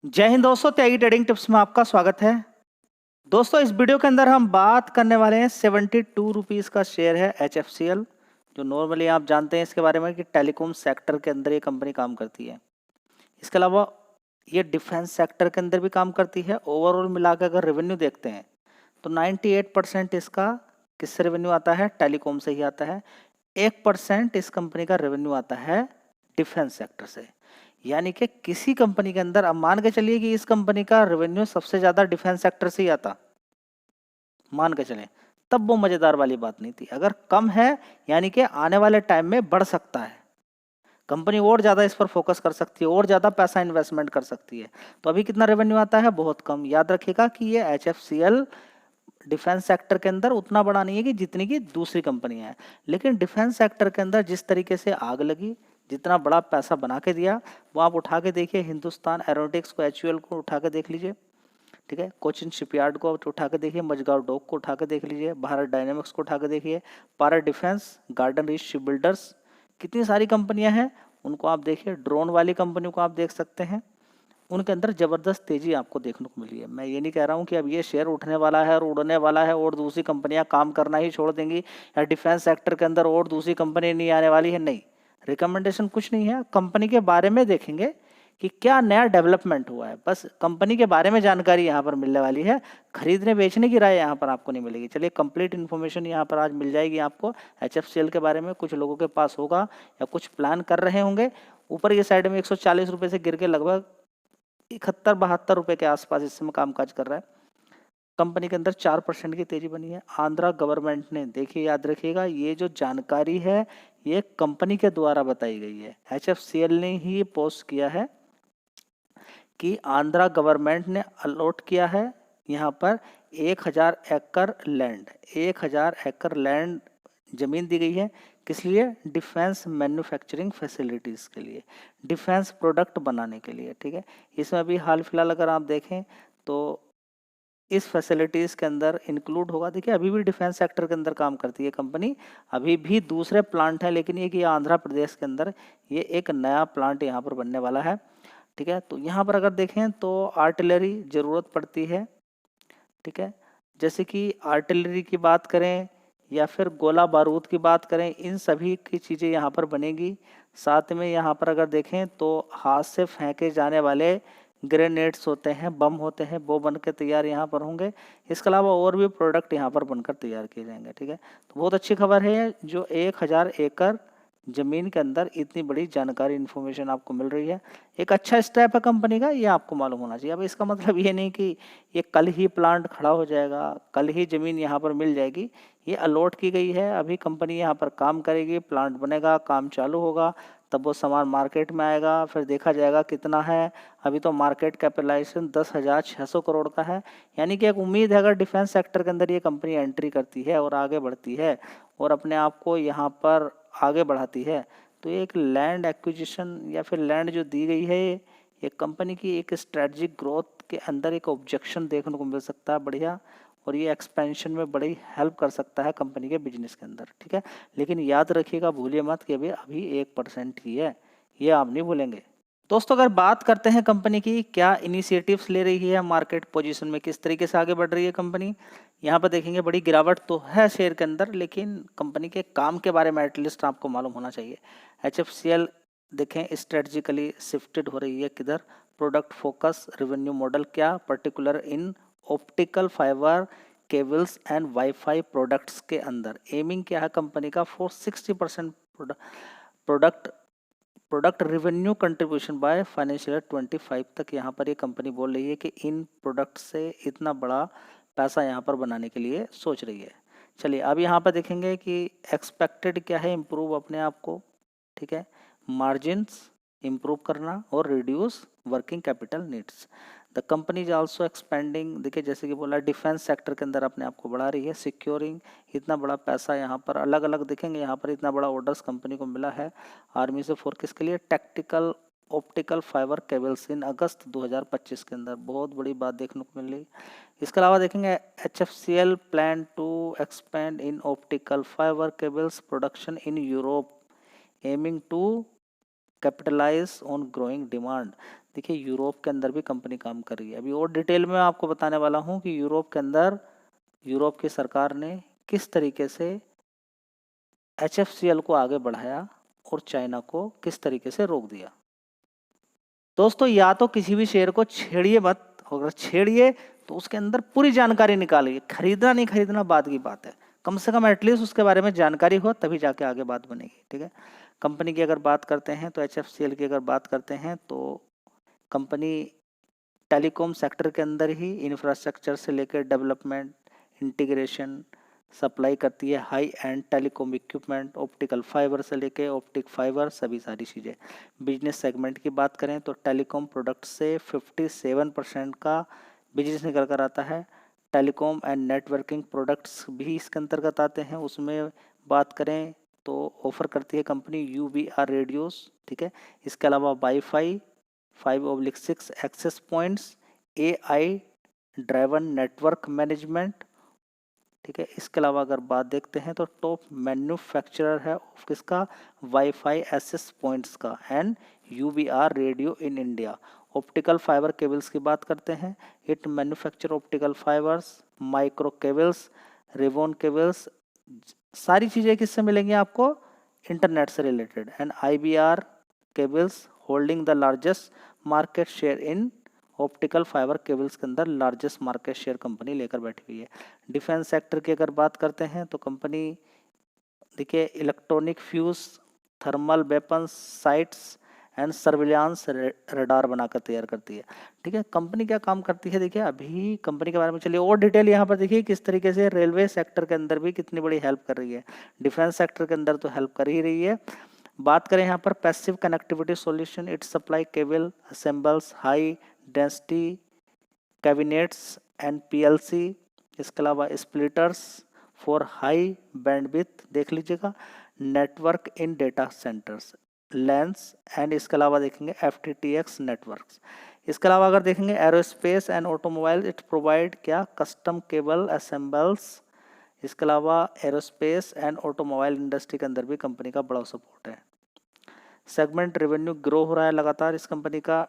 जय हिंद दोस्तों, त्यागी trading tips में आपका स्वागत है। दोस्तों, इस वीडियो के अंदर हम बात करने वाले हैं 72 रुपीज़ का शेयर है HFCL, जो नॉर्मली आप जानते हैं इसके बारे में कि टेलीकॉम सेक्टर के अंदर ये कंपनी काम करती है। इसके अलावा ये डिफेंस सेक्टर के अंदर भी काम करती है। ओवरऑल मिला के अगर रेवेन्यू देखते हैं तो 98% इसका किससे रेवेन्यू आता है? टेलीकॉम से ही आता है। 1% इस कंपनी का रेवेन्यू आता है डिफेंस सेक्टर से। यानी कि किसी कंपनी के अंदर अब मान के चलिए कि इस कंपनी का रेवेन्यू सबसे ज्यादा डिफेंस सेक्टर से ही आता, मान के चलें, तब वो मजेदार वाली बात नहीं थी। अगर कम है यानी कि आने वाले टाइम में बढ़ सकता है, कंपनी और ज्यादा इस पर फोकस कर सकती है और ज्यादा पैसा इन्वेस्टमेंट कर सकती है। तो अभी कितना रेवेन्यू आता है? बहुत कम। याद रखिएगा कि ये HFCL डिफेंस सेक्टर के अंदर उतना बड़ा नहीं है कि जितनी की दूसरी कंपनियां हैं, लेकिन डिफेंस सेक्टर के अंदर जिस तरीके से आग लगी, जितना बड़ा पैसा बना के दिया, वो आप उठा के देखिए। हिंदुस्तान एरोनॉटिक्स को, HUL को उठा के देख लीजिए, ठीक है। कोचिन शिपयार्ड को उठा के देखिए, मजगांव डॉक को उठा के देख लीजिए, भारत डायनेमिक्स को उठा के देखिए, पारा defence, garden reach ship builders, कितनी सारी कंपनियां हैं उनको आप देखिए। ड्रोन वाली कंपनी को आप देख सकते हैं, उनके अंदर जबरदस्त तेजी आपको देखने को मिली है। मैं ये नहीं कह रहा हूँ कि अब ये शेयर उठने वाला है और उड़ने वाला है और दूसरी कंपनियां काम करना ही छोड़ देंगी, या डिफेंस सेक्टर के अंदर और दूसरी कंपनी नहीं आने वाली है। नहीं, रिकमेंडेशन कुछ नहीं है। कंपनी के बारे में देखेंगे कि क्या नया डेवलपमेंट हुआ है, बस कंपनी के बारे में जानकारी यहाँ पर मिलने वाली है। खरीदने बेचने की राय यहाँ पर आपको नहीं मिलेगी। चलिए, कंप्लीट इन्फॉर्मेशन यहाँ पर आज मिल जाएगी आपको HFCL के बारे में। कुछ लोगों के पास होगा या कुछ प्लान कर रहे होंगे। ऊपर ये साइड में 140 रुपये से गिर के लगभग 71-72 रुपए के आसपास इस समय कामकाज कर रहा है। कंपनी के अंदर 4% की तेजी बनी है। आंध्रा गवर्नमेंट ने, देखिए याद रखिएगा, ये जो जानकारी है ये कंपनी के द्वारा बताई गई है। HFCL ने ही पोस्ट किया है कि आंध्रा गवर्नमेंट ने अलॉट किया है यहाँ पर 1000 एकड़ लैंड, 1000 एकड़ लैंड जमीन दी गई है। किस लिए? डिफेंस मैन्युफैक्चरिंग फैसिलिटीज़ के लिए, डिफेंस प्रोडक्ट बनाने के लिए, ठीक है। इसमें अभी हाल फिलहाल अगर आप देखें तो इस फैसिलिटीज़ के अंदर इंक्लूड होगा। देखिए, अभी भी डिफेंस सेक्टर के अंदर काम करती है कंपनी, अभी भी दूसरे प्लांट है, लेकिन ये कि आंध्र प्रदेश के अंदर ये एक नया प्लांट यहाँ पर बनने वाला है, ठीक है। तो यहाँ पर अगर देखें तो आर्टिलरी ज़रूरत पड़ती है, ठीक है। जैसे कि आर्टिलरी की बात करें या फिर गोला बारूद की बात करें, इन सभी की चीज़ें यहाँ पर बनेगी। साथ में यहाँ पर अगर देखें तो हाथ से फेंके जाने वाले ग्रेनेड्स होते हैं, बम होते हैं, वो बन के तैयार यहाँ पर होंगे। इसके अलावा और भी प्रोडक्ट यहाँ पर बनकर तैयार किए जाएंगे, ठीक है। तो बहुत अच्छी खबर है जो 1000 एकड़ ज़मीन के अंदर इतनी बड़ी जानकारी, इन्फॉर्मेशन आपको मिल रही है। एक अच्छा स्टेप है कंपनी का, ये आपको मालूम होना चाहिए। अब इसका मतलब ये नहीं कि ये कल ही प्लांट खड़ा हो जाएगा, कल ही ज़मीन यहाँ पर मिल जाएगी। ये अलॉट की गई है, अभी कंपनी यहाँ पर काम करेगी, प्लांट बनेगा, काम चालू होगा, तब वो सामान मार्केट में आएगा, फिर देखा जाएगा कितना है। अभी तो मार्केट कैपिटलाइजेशन 10,600 करोड़ का है। यानी कि एक उम्मीद है अगर डिफेंस सेक्टर के अंदर ये कंपनी एंट्री करती है और आगे बढ़ती है और अपने आप को यहाँ पर आगे बढ़ाती है, तो एक लैंड एक्विजिशन या फिर लैंड जो दी गई है, ये कंपनी की एक स्ट्रेटजिक ग्रोथ के अंदर एक ऑब्जेक्शन देखने को मिल सकता है बढ़िया, और ये एक्सपेंशन में बड़ी हेल्प कर सकता है कंपनी के बिजनेस के अंदर, ठीक है। लेकिन याद रखिएगा, भूलिए मत कि अभी 1% ही है, ये आप नहीं भूलेंगे। दोस्तों, अगर बात करते हैं कंपनी की क्या इनिशिएटिव्स ले रही है, मार्केट पोजीशन में किस तरीके से आगे बढ़ रही है कंपनी, यहाँ पर देखेंगे बड़ी गिरावट तो है शेयर के अंदर, लेकिन कंपनी के काम के बारे में एटलीस्ट आपको मालूम होना चाहिए। HFCL देखें स्ट्रेटजिकली शिफ्टेड हो रही है किधर? प्रोडक्ट फोकस, रेवेन्यू मॉडल क्या, particular in optical fibre cables and wifi products के अंदर। एमिंग क्या है कंपनी का? 60% product product revenue contribution by financial year 25 तक। यहाँ पर ये कंपनी बोल रही है कि इन प्रोडक्ट से इतना बड़ा पैसा यहाँ पर बनाने के लिए सोच रही है। चलिए, अब यहाँ पर देखेंगे कि एक्सपेक्टेड क्या है? इम्प्रूव अपने आप को, ठीक है, मार्जिन्स इम्प्रूव करना और reduce working capital needs. The company is also expanding, देखिए जैसे कि बोला, डिफेंस सेक्टर के अंदर अपने आप को बढ़ा रही है। सिक्योरिंग, इतना बड़ा पैसा यहाँ पर अलग अलग देखेंगे, यहाँ पर इतना बड़ा ऑर्डर्स कंपनी को मिला है आर्मी से फॉर किसके लिए? टैक्टिकल ऑप्टिकल फाइबर केबल्स इन अगस्त 2025 के अंदर। बहुत बड़ी बात देखने को मिल रही। इसके अलावा देखेंगे HFCL plan to expand in optical fibre cables production in Europe aiming to capitalise on growing demand. देखिए यूरोप के अंदर भी कंपनी काम कर रही है। अभी और डिटेल में आपको बताने वाला हूँ कि यूरोप के अंदर यूरोप की सरकार ने किस तरीके से HFCL को आगे बढ़ाया और चाइना को किस तरीके से रोक दिया। दोस्तों या तो किसी भी शेयर को छेड़िए मत, अगर छेड़िए तो उसके अंदर पूरी जानकारी निकालिए। खरीदना नहीं खरीदना बाद की बात है, कम से कम एटलीस्ट उसके बारे में जानकारी हो, तभी जाके आगे बात बनेगी। ठीक है, कंपनी की अगर बात करते हैं तो HFCL की अगर बात करते हैं तो कंपनी टेलीकॉम सेक्टर के अंदर ही इंफ्रास्ट्रक्चर से लेकर डेवलपमेंट, इंटीग्रेशन, सप्लाई करती है high and telecom equipment, optical fibre से लेके ऑप्टिक फाइबर, सभी सारी चीज़ें। बिजनेस सेगमेंट की बात करें तो टेलीकॉम प्रोडक्ट से 57% का बिजनेस निकल कर आता है। टेलीकॉम एंड नेटवर्किंग प्रोडक्ट्स भी इसके अंतर्गत आते हैं। उसमें बात करें तो ऑफर करती है कंपनी UBR रेडियोस। ठीक है, इसके अलावा wifi 5/6 access points, AI driven network management. ठीक है, इसके अलावा अगर बात देखते हैं तो टॉप मैन्युफैक्चरर है किसका, वाईफाई एक्सेस पॉइंट्स का and UBR radio in India. Optical fibre cables की बात करते हैं, it manufacture optical fibres, micro cables, ribbon cables, सारी चीज़ें किससे मिलेंगी आपको, इंटरनेट से related. And IBR cables holding the largest market share in optical fibre cables के अंदर लार्जेस्ट मार्केट शेयर कंपनी लेकर बैठी हुई है। डिफेंस सेक्टर की अगर बात करते हैं तो कंपनी देखिए electronic fuse, thermal weapons sites and surveillance radar बनाकर तैयार करती है। ठीक है, कंपनी क्या काम करती है, देखिए अभी कंपनी के बारे में चलिए और डिटेल यहाँ पर देखिए किस तरीके से रेलवे सेक्टर के अंदर भी कितनी बड़ी हेल्प कर रही है। डिफेंस सेक्टर के अंदर तो हेल्प कर ही रही है। बात करें यहाँ पर passive connectivity solution, it supply cable assembles high density cabinets and PLC। इसके अलावा स्प्लिटर्स फॉर हाई बैंडविड्थ देख लीजिएगा, network in data centres, lens and इसके अलावा देखेंगे FTTX नेटवर्क्स। इसके अलावा अगर देखेंगे aerospace and automobile, it provide क्या, कस्टम केबल असेंबल्स। इसके अलावा एरोस्पेस एंड ऑटोमोबाइल इंडस्ट्री के अंदर भी कंपनी का बड़ा सपोर्ट है। सेगमेंट रेवेन्यू ग्रो हो रहा है लगातार इस कंपनी का।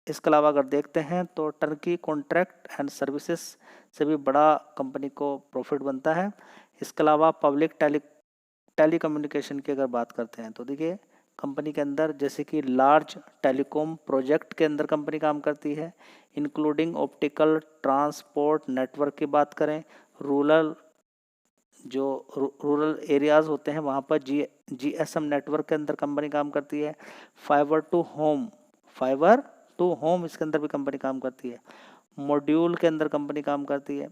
इसके अलावा अगर देखते हैं तो टर्की कॉन्ट्रैक्ट एंड सर्विसेज से भी बड़ा कंपनी को प्रॉफिट बनता है। इसके अलावा पब्लिक टेलीकम्युनिकेशन की अगर बात करते हैं तो देखिए कंपनी के अंदर जैसे कि लार्ज टेलीकॉम प्रोजेक्ट के अंदर कंपनी काम करती है, इंक्लूडिंग ऑप्टिकल ट्रांसपोर्ट नेटवर्क की बात करें, रूरल एरियाज होते हैं वहाँ पर GSM नेटवर्क के अंदर कंपनी काम करती है। फाइबर टू होम इसके अंदर भी कंपनी काम करती है। मॉड्यूल के अंदर कंपनी काम करती है।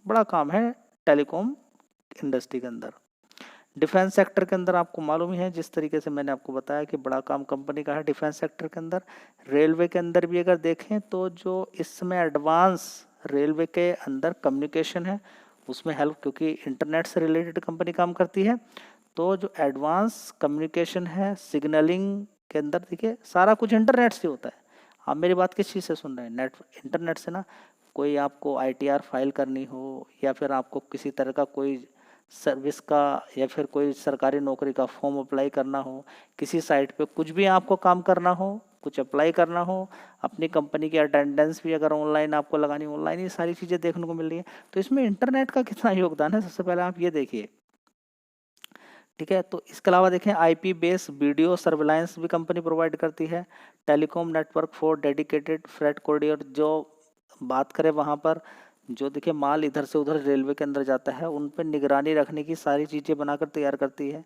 बड़ा काम है टेलीकॉम इंडस्ट्री के अंदर। डिफेंस सेक्टर के अंदर आपको मालूम ही है, जिस तरीके से मैंने आपको बताया कि बड़ा काम कंपनी का है डिफेंस सेक्टर के अंदर। रेलवे के अंदर भी अगर देखें तो जो इस समय एडवांस रेलवे के अंदर कम्युनिकेशन है उसमें हेल्प, क्योंकि इंटरनेट से रिलेटेड कंपनी काम करती है, तो जो एडवांस कम्युनिकेशन है सिग्नलिंग के अंदर देखिए सारा कुछ इंटरनेट से होता है। आप मेरी बात किस चीज़ से सुन रहे हैं, इंटरनेट से ना। कोई आपको ITR फाइल करनी हो या फिर आपको किसी तरह का कोई सर्विस का या फिर कोई सरकारी नौकरी का फॉर्म अप्लाई करना हो, किसी साइट पे कुछ भी आपको काम करना हो, कुछ अप्लाई करना हो, अपनी कंपनी की अटेंडेंस भी अगर ऑनलाइन आपको लगानी, ऑनलाइन ये सारी चीज़ें देखने को मिल रही है। तो इसमें इंटरनेट का कितना योगदान है, सबसे पहले आप ये देखिए। ठीक है, तो इसके अलावा देखें IP बेस वीडियो सर्विलांस भी कंपनी प्रोवाइड करती है। Telecom network for dedicated freight corridor, जो बात करें वहाँ पर जो देखिए माल इधर से उधर रेलवे के अंदर जाता है उन पर निगरानी रखने की सारी चीज़ें बनाकर तैयार करती है।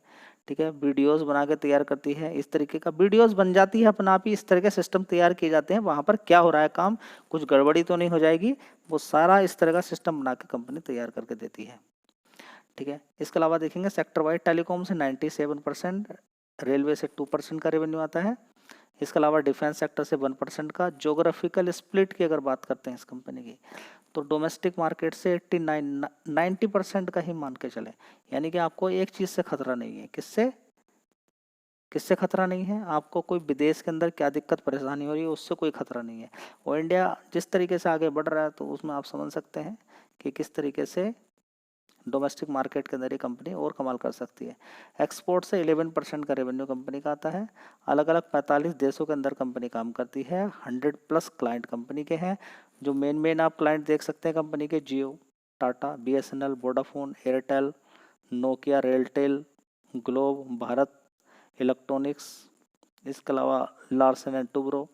ठीक है, वीडियोस बना के तैयार करती है, इस तरीके का वीडियोस बन जाती है अपना आप ही। इस तरह के सिस्टम तैयार किए जाते हैं, वहाँ पर क्या हो रहा है काम, कुछ गड़बड़ी तो नहीं हो जाएगी, वो सारा इस तरह का सिस्टम बना के कंपनी तैयार करके देती है। ठीक है, इसके अलावा देखेंगे सेक्टर वाइड टेलीकॉम से 97%, रेलवे से 2% का रेवेन्यू आता है। इसके अलावा डिफेंस सेक्टर से 1% का। जोग्राफिकल स्प्लिट की अगर बात करते हैं इस कंपनी की तो डोमेस्टिक मार्केट से 90% का ही मान के चले, यानी कि आपको एक चीज़ से खतरा नहीं है। किससे खतरा नहीं है, आपको कोई विदेश के अंदर क्या दिक्कत परेशानी हो रही है उससे कोई खतरा नहीं है। और इंडिया जिस तरीके से आगे बढ़ रहा है तो उसमें आप समझ सकते हैं कि किस तरीके से डोमेस्टिक मार्केट के अंदर ये कंपनी और कमाल कर सकती है। एक्सपोर्ट से 11% का रेवेन्यू कंपनी का आता है। अलग अलग 45 देशों के अंदर कंपनी काम करती है। 100+ क्लाइंट कंपनी के हैं। जो मेन आप क्लाइंट देख सकते हैं कंपनी के, Jio, Tata, BSNL, Vodafone, Airtel, Nokia, RailTel, Globe, Bharat Electronics, इसके अलावा लार्सन एंड टुब्रो।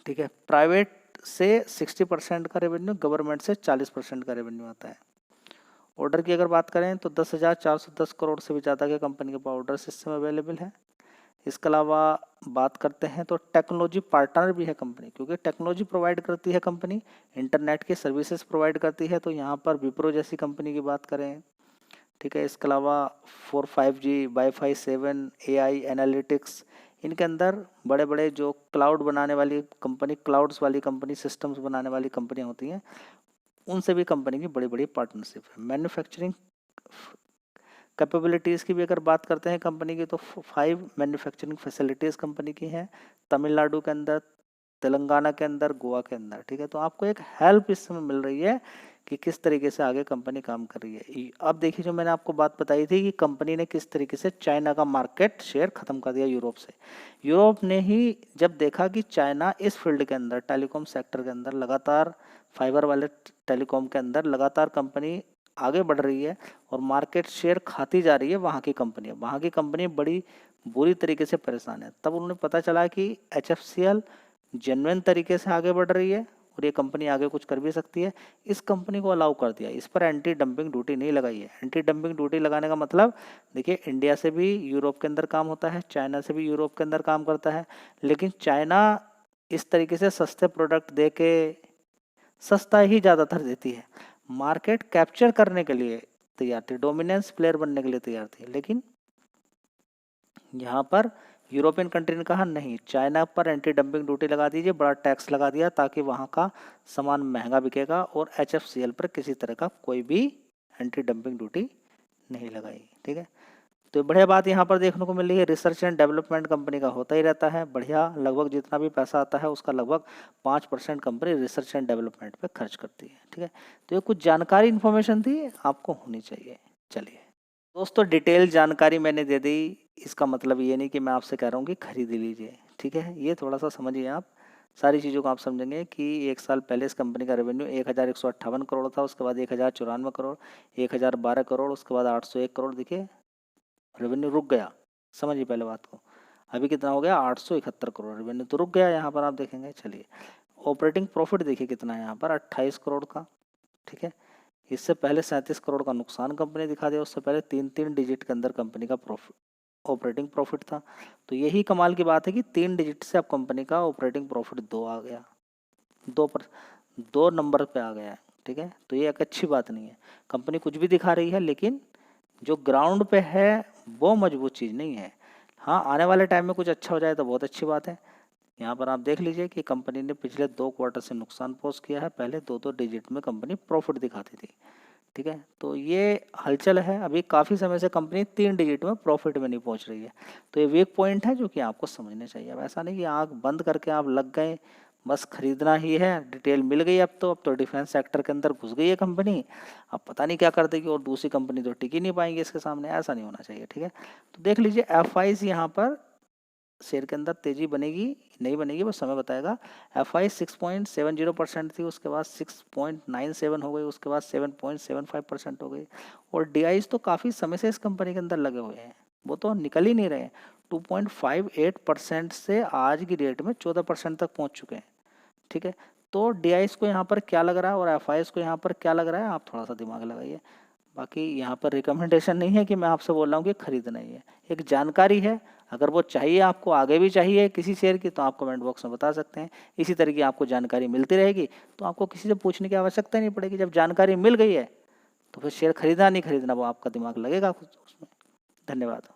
ठीक है, प्राइवेट से 60% का रेवेन्यू, गवर्नमेंट से 40% का रेवेन्यू आता है। ऑर्डर की अगर बात करें तो 10,410 करोड़ से भी ज़्यादा के कंपनी के पास ऑर्डर सिस्टम अवेलेबल है। इसके अलावा बात करते हैं तो टेक्नोलॉजी पार्टनर भी है कंपनी, क्योंकि टेक्नोलॉजी प्रोवाइड करती है कंपनी, इंटरनेट की सर्विसेज प्रोवाइड करती है। तो यहाँ पर विप्रो जैसी कंपनी की बात करें, ठीक है, इसके अलावा 4, 5G, वाईफाई 7, AI एनालिटिक्स, इनके अंदर बड़े बड़े जो क्लाउड बनाने वाली कंपनी, क्लाउड्स वाली कंपनी, सिस्टम्स बनाने वाली कंपनियां होती हैं, उनसे भी कंपनी की बड़ी बड़ी पार्टनरशिप है। मैन्युफैक्चरिंग कैपेबिलिटीज़ की भी अगर बात करते हैं कंपनी की, तो 5 मैन्युफैक्चरिंग फैसिलिटीज़ कंपनी की हैं, तमिलनाडु के अंदर, तेलंगाना के अंदर, गोवा के अंदर। ठीक है, तो आपको एक हेल्प इस समय मिल रही है कि किस तरीके से आगे कंपनी काम कर रही है। अब देखिए, जो मैंने आपको बात बताई थी कि कंपनी ने किस तरीके से चाइना का मार्केट शेयर खत्म कर दिया यूरोप से। यूरोप ने ही जब देखा कि चाइना इस फील्ड के अंदर, टेलीकॉम सेक्टर के अंदर लगातार, फाइबर वाले टेलीकॉम के अंदर लगातार कंपनी आगे बढ़ रही है और मार्केट शेयर खाती जा रही है वहाँ की कंपनी बड़ी बुरी तरीके से परेशान है। तब उन्होंने पता चला कि HFCL जेन्युइन तरीके से आगे बढ़ रही है और ये कंपनी आगे कुछ कर भी सकती है। इस कंपनी को अलाउ कर दिया, इस पर एंटी डंपिंग ड्यूटी नहीं लगाई है। एंटी डंपिंग ड्यूटी लगाने का मतलब, देखिए, इंडिया से भी यूरोप के अंदर काम होता है, चाइना से भी यूरोप के अंदर काम करता है, लेकिन चाइना इस तरीके से सस्ते प्रोडक्ट दे के, सस्ता ही ज़्यादातर देती है, मार्केट कैप्चर करने के लिए तैयार थी, डोमिनेंस प्लेयर बनने के लिए तैयार थी। लेकिन यहाँ पर यूरोपियन कंट्री ने कहा नहीं, चाइना पर एंटी डंपिंग ड्यूटी लगा दीजिए, बड़ा टैक्स लगा दिया, ताकि वहाँ का सामान महंगा बिकेगा, और HFCL पर किसी तरह का कोई भी एंटी डंपिंग ड्यूटी नहीं लगाई। ठीक है, तो बढ़िया बात यहाँ पर देखने को मिल रही है। रिसर्च एंड डेवलपमेंट कंपनी का होता ही रहता है बढ़िया, लगभग जितना भी पैसा आता है उसका लगभग 5% कंपनी रिसर्च एंड डेवलपमेंट पे खर्च करती है। ठीक है, तो ये कुछ जानकारी इन्फॉर्मेशन थी, आपको होनी चाहिए। चलिए दोस्तों, डिटेल जानकारी मैंने दे दी, इसका मतलब ये नहीं कि मैं आपसे कह रहा हूँ कि खरीद लीजिए। ठीक है, ये थोड़ा सा समझिए आप, सारी चीज़ों को आप समझेंगे कि 1 साल पहले इस कंपनी का रेवेन्यू 1158 करोड़ था, उसके बाद 1094 करोड़, 1012 करोड़, उसके बाद 801 करोड़। देखिए रेवेन्यू रुक गया, समझिए पहले बात को। अभी कितना हो गया, 871 करोड़, रेवेन्यू तो रुक गया यहाँ पर, आप देखेंगे। चलिए, ऑपरेटिंग प्रॉफिट देखिए कितना है यहाँ पर, 28 करोड़ का। ठीक है, इससे पहले 37 करोड़ का नुकसान कंपनी दिखा दिया, उससे पहले 3 डिजिट के अंदर कंपनी का ऑपरेटिंग प्रॉफिट था। तो यही कमाल की बात है कि 3 डिजिट से अब कंपनी का ऑपरेटिंग प्रॉफिट 2 आ गया, 2 नंबर पे आ गया है। ठीक है, तो ये एक अच्छी बात नहीं है। कंपनी कुछ भी दिखा रही है, लेकिन जो ग्राउंड पे है वो मजबूत चीज़ नहीं है। हाँ, आने वाले टाइम में कुछ अच्छा हो जाए तो बहुत अच्छी बात है। यहाँ पर आप देख लीजिए कि कंपनी ने पिछले 2 क्वार्टर से नुकसान पोस्ट किया है, पहले 2 डिजिट में कंपनी प्रॉफिट दिखाती थी। ठीक है, तो ये हलचल है, अभी काफ़ी समय से कंपनी 3 डिजिट में प्रॉफिट में नहीं पहुँच रही है। तो ये वीक पॉइंट है जो कि आपको समझना चाहिए। अब ऐसा नहीं कि आँख बंद करके आप लग गए, बस खरीदना ही है, डिटेल मिल गई। अब तो डिफेंस सेक्टर के अंदर घुस गई है कंपनी, अब पता नहीं क्या कर देगी और दूसरी कंपनी तो टिक ही नहीं पाएंगी इसके सामने, ऐसा नहीं होना चाहिए। ठीक है, तो देख लीजिए FIs यहाँ पर शेयर के अंदर तेजी बनेगी नहीं बनेगी वो समय बताएगा। FI 6.70% थी, उसके बाद 6.97 हो गई, उसके बाद 7.75% हो गई, और DIs तो काफ़ी समय से इस कंपनी के अंदर लगे हुए हैं, वो तो निकल ही नहीं रहे। 2.58% से आज की डेट में 14% तक पहुंच चुके हैं। ठीक है, तो DIs को यहाँ पर क्या लग रहा है और FIs को यहाँ पर क्या लग रहा है, आप थोड़ा सा दिमाग लगाइए। बाकी यहाँ पर रिकमेंडेशन नहीं है कि मैं आपसे बोल रहा हूँ कि खरीदना ही है, एक जानकारी है। अगर वो चाहिए आपको, आगे भी चाहिए किसी शेयर की, तो आप कमेंट बॉक्स में बता सकते हैं। इसी तरह की आपको जानकारी मिलती रहेगी, तो आपको किसी से पूछने की आवश्यकता नहीं पड़ेगी। जब जानकारी मिल गई है तो फिर शेयर खरीदना नहीं खरीदना वो आपका दिमाग लगेगा उसमें। धन्यवाद।